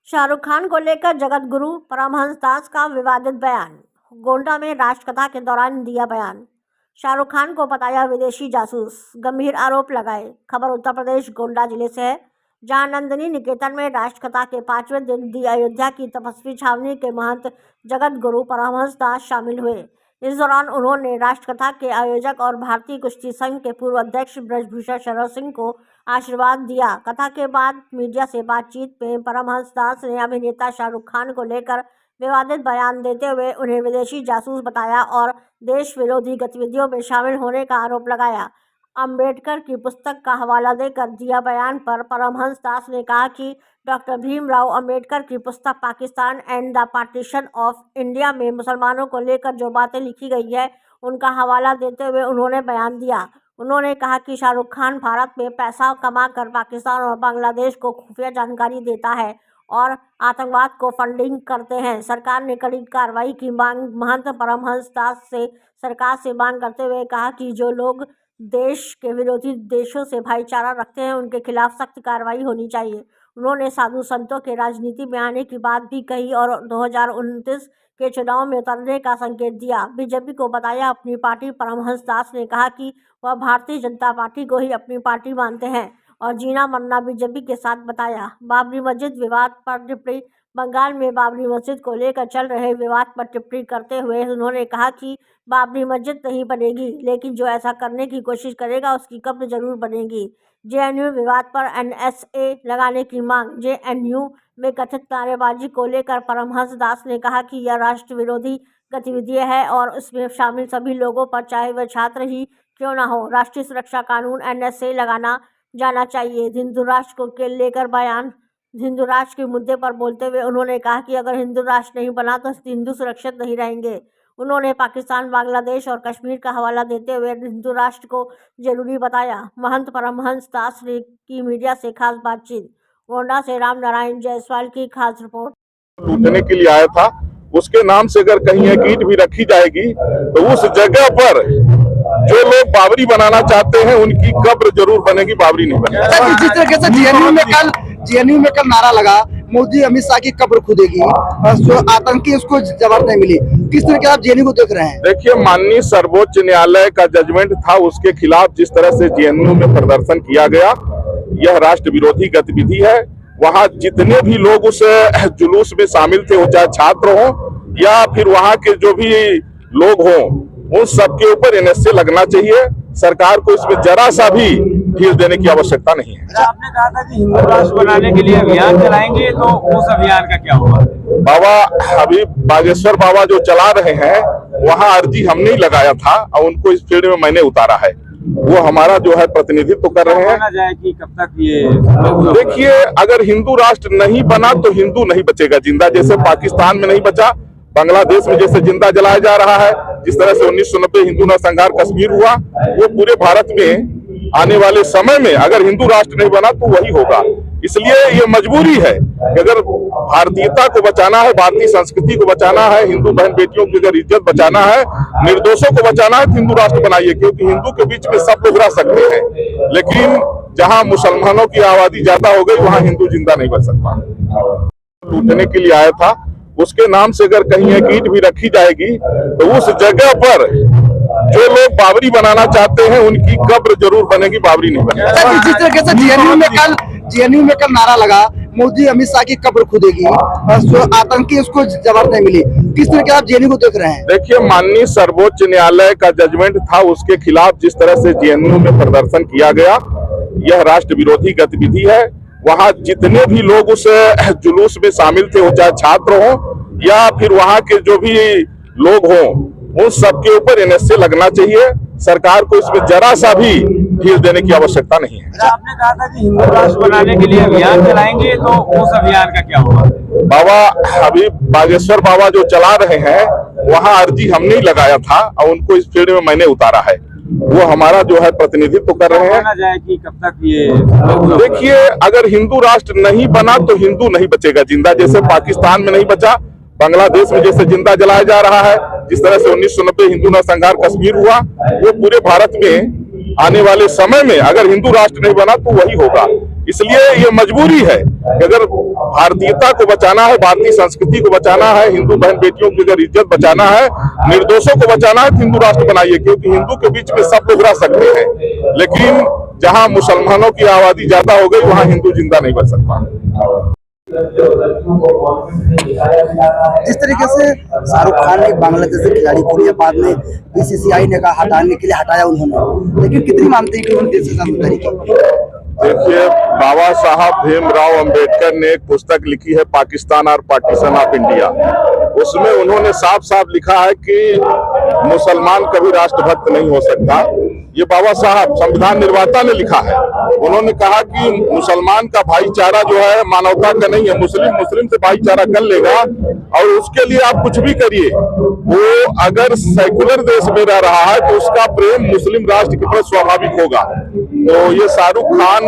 शाहरुख खान को लेकर जगत गुरु परमहंस दास का विवादित बयान। गोंडा में राष्ट्रकथा के दौरान दिया बयान। शाहरुख खान को बताया विदेशी जासूस, गंभीर आरोप लगाए। खबर उत्तर प्रदेश गोंडा जिले से है, जहां नंदिनी निकेतन में राष्ट्रकथा के 5वें दिन दी अयोध्या की तपस्वी छावनी के महंत जगत गुरु परमहंस दास शामिल हुए। इस दौरान उन्होंने राष्ट्रकथा के आयोजक और भारतीय कुश्ती संघ के पूर्व अध्यक्ष ब्रजभूषण शरण सिंह को आशीर्वाद दिया। कथा के बाद मीडिया से बातचीत में परमहंस दास ने अभिनेता शाहरुख खान को लेकर विवादित बयान देते हुए उन्हें विदेशी जासूस बताया और देश विरोधी गतिविधियों में शामिल होने का आरोप लगाया। अंबेडकर की पुस्तक का हवाला देकर दिया बयान पर परमहंस दास ने कहा कि डॉक्टर भीमराव अंबेडकर की पुस्तक Pakistan and the partition of India में मुसलमानों को लेकर जो बातें लिखी गई है, उनका हवाला देते हुए उन्होंने बयान दिया। उन्होंने कहा कि शाहरुख खान भारत में पैसा कमाकर पाकिस्तान और बांग्लादेश को खुफिया जानकारी देता है और आतंकवाद को फंडिंग करते हैं। सरकार ने कड़ी कार्रवाई की मांग महंत परमहंस दास से सरकार से मांग करते हुए कहा कि जो लोग देश के विरोधी देशों से भाईचारा रखते हैं, उनके खिलाफ सख्त कार्रवाई होनी चाहिए। उन्होंने साधु संतों के राजनीति में आने की बात भी कही और 2029 के चुनाव में उतरने का संकेत दिया। बीजेपी को बताया अपनी पार्टी। परमहंस दास ने कहा कि वह भारतीय जनता पार्टी को ही अपनी पार्टी मानते हैं और जीना मरना बीजेपी के साथ बताया। बाबरी मस्जिद विवाद पर टिप्पणी। बंगाल में बाबरी मस्जिद को लेकर चल रहे विवाद पर टिप्पणी करते हुए उन्होंने कहा कि बाबरी मस्जिद नहीं बनेगी, लेकिन जो ऐसा करने की कोशिश करेगा उसकी कब्र जरूर बनेगी। जेएनयू विवाद पर एनएसए लगाने की मांग। जेएनयू में कथित नारेबाजी को लेकर परमहंस दास ने कहा कि यह राष्ट्र विरोधी गतिविधि है और उसमें शामिल सभी लोगों पर, चाहे वह छात्र ही क्यों ना हो, राष्ट्रीय सुरक्षा कानून एनएसए लगाना जाना चाहिए। हिंदू राष्ट्र को लेकर बयान। हिंदू राष्ट्र के मुद्दे पर बोलते हुए उन्होंने कहा कि अगर हिंदू राष्ट्र नहीं बना तो हिंदू सुरक्षित नहीं रहेंगे। उन्होंने पाकिस्तान, बांग्लादेश और कश्मीर का हवाला देते हुए हिंदू राष्ट्र को जरूरी बताया। महंत परमहंस दास ने की मीडिया से खास बातचीत। गोंडा से राम नारायण जायसवाल की खास रिपोर्ट। लूटने के लिए आया था, उसके नाम से अगर कहीं एक ईंट भी रखी जाएगी तो उस जगह पर जो लोग बाबरी बनाना चाहते हैं उनकी कब्र जरूर बनेगी, बाबरी नहीं बनेगी। जिस तरीके से जेएनयू में कल नारा लगा मोदी अमित शाह की कब्र खुदेगी, जो आतंकी उसको जवाब नहीं मिली, किस तरीके आप जेएनयू को देख रहे हैं? देखिए, माननीय सर्वोच्च न्यायालय का जजमेंट था, उसके खिलाफ जिस तरह से जेएनयू में प्रदर्शन किया गया, यह राष्ट्र विरोधी गतिविधि है। वहाँ जितने भी लोग उस जुलूस में शामिल थे, वो चाहे छात्र हो या फिर वहाँ के जो भी लोग हों, उन सबके ऊपर एनएसए लगना चाहिए। सरकार को इसमें जरा सा भी ढील देने की आवश्यकता नहीं है। आपने कहा था कि हिंदू राष्ट्र बनाने के लिए अभियान चलाएंगे, तो उस अभियान का क्या हुआ? बाबा अभी बागेश्वर बाबा जो चला रहे हैं, वहाँ अर्जी हमने ही लगाया था और उनको इस फील्ड में मैंने उतारा है। वो हमारा जो है प्रतिनिधित्व कर रहे हैं। जाए कि कब तक ये देखिए, अगर हिंदू राष्ट्र नहीं बना तो हिंदू नहीं बचेगा जिंदा। जैसे पाकिस्तान में नहीं बचा, बांग्लादेश में जैसे जिंदा जलाया जा रहा है, जिस तरह से 1990 हिंदू नरसंहार कश्मीर हुआ, वो पूरे भारत में आने वाले समय में अगर हिंदू राष्ट्र नहीं बना तो वही होगा। इसलिए ये मजबूरी है कि अगर भारतीयता को बचाना है, भारतीय संस्कृति को बचाना है, हिंदू बहन बेटियों की अगर इज्जत बचाना है, निर्दोषों को बचाना है, तो हिंदू राष्ट्र बनाइए। क्योंकि हिंदू के बीच में सब लोग रह सकते हैं, लेकिन जहां मुसलमानों की आबादी ज्यादा हो गई वहां हिंदू जिंदा नहीं बच सकता। लूटने के लिए आया था, उसके नाम से अगर कहीं एक ईंट भी रखी जाएगी तो उस जगह पर जो लोग बाबरी बनाना चाहते हैं उनकी कब्र जरूर बनेगी, बाबरी नहीं बनेगी। जिस तरीके से जेएनयू में कल नारा लगा मोदी अमित शाह की कब्र खुदेगी, जो आतंकी उसको जवाब नहीं मिली, किस तरीके आप जेएनयू को देख रहे हैं? देखिए, माननीय सर्वोच्च न्यायालय का जजमेंट था, उसके खिलाफ जिस तरह से जेएनयू में प्रदर्शन किया गया, यह राष्ट्र विरोधी गतिविधि है। वहाँ जितने भी लोग उस जुलूस में शामिल थे, वो चाहे छात्र हो या फिर वहाँ के जो भी लोग हों, उन सबके ऊपर एनएसए लगना चाहिए। सरकार को इसमें जरा सा भी ढील देने की आवश्यकता नहीं है। आपने कहा था कि हिंदू राष्ट्र बनाने के लिए अभियान चलाएंगे, तो उस अभियान का क्या हुआ? बाबा अभी बागेश्वर बाबा जो चला रहे हैं, वहाँ अर्जी हमने ही लगाया था और उनको इस फील्ड में मैंने उतारा है। वो हमारा जो है प्रतिनिधित्व कर रहे हैं। जाए कि कब तक ये देखिए, अगर हिंदू राष्ट्र नहीं बना तो हिंदू नहीं बचेगा जिंदा। जैसे पाकिस्तान में नहीं बचा, बांग्लादेश में जैसे जिंदा जलाया जा रहा है, जिस तरह से 1990 हिंदू नरसंहार कश्मीर हुआ, वो पूरे भारत में आने वाले समय में अगर हिंदू राष्ट्र नहीं बना तो वही होगा। इसलिए ये मजबूरी है कि अगर भारतीयता को बचाना है, भारतीय संस्कृति को बचाना है, हिंदू बहन बेटियों की अगर इज्जत बचाना है, निर्दोषों को बचाना है, तो हिंदू राष्ट्र बनाइए। क्योंकि हिंदू के बीच में सब लोग रह सकते हैं, लेकिन जहां मुसलमानों की आबादी ज्यादा हो गई वहां हिंदू जिंदा नहीं बच सकता। जिस तरीके से शाहरुख खान ने बांग्लादेश से खिलाड़ी को लिया, बाद में बीसीसीआई ने कहा हटाने के लिए हटाया उन्होंने, लेकिन कितनी मानते हैं कि उन्होंने देश की समझदारी की? देखिए, बाबा साहब भीमराव अंबेडकर ने एक पुस्तक लिखी है पाकिस्तान और पार्टीशन ऑफ इंडिया। उसमें उन्होंने साफ साफ लिखा है कि मुसलमान कभी राष्ट्रभक्त नहीं हो सकता। ये बाबा साहब संविधान निर्माता ने लिखा है। उन्होंने कहा कि मुसलमान का भाईचारा जो है मानवता का नहीं है, मुस्लिम से भाईचारा कर लेगा और उसके लिए आप कुछ भी करिए। वो अगर सेकुलर देश में रह रहा है तो उसका प्रेम मुस्लिम राष्ट्र के प्रति स्वाभाविक होगा। तो ये शाहरुख खान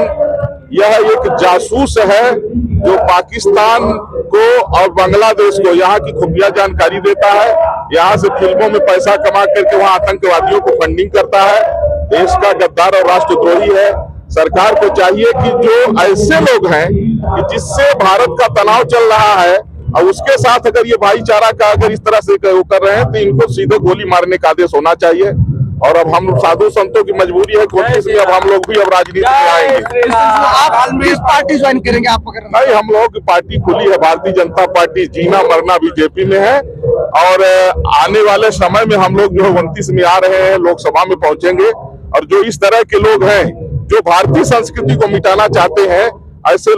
यह एक जासूस है जो पाकिस्तान को और बांग्लादेश को यहाँ की खुफिया जानकारी देता है, यहाँ से फिल्मों में पैसा कमा करके वहाँ आतंकवादियों को फंडिंग करता है, देश का गद्दार और राष्ट्रद्रोही है। सरकार को चाहिए कि जो ऐसे लोग हैं कि जिससे भारत का तनाव चल रहा है और उसके साथ अगर ये भाईचारा का अगर इस तरह से कर रहे हैं तो इनको सीधे गोली मारने का आदेश होना चाहिए। और अब हम साधु संतों की मजबूरी है कोशिश में, अब हम लोग भी अब राजनीति में आएंगे। आप किस पार्टी ज्वाइन करेंगे? आप अगर नहीं, हम लोग की पार्टी खुली है, भारतीय जनता पार्टी, जीना मरना बीजेपी में है। और आने वाले समय में हम लोग जो है 29 में आ रहे हैं, लोकसभा में पहुंचेंगे। और जो इस तरह के लोग हैं जो भारतीय संस्कृति को मिटाना चाहते हैं, ऐसे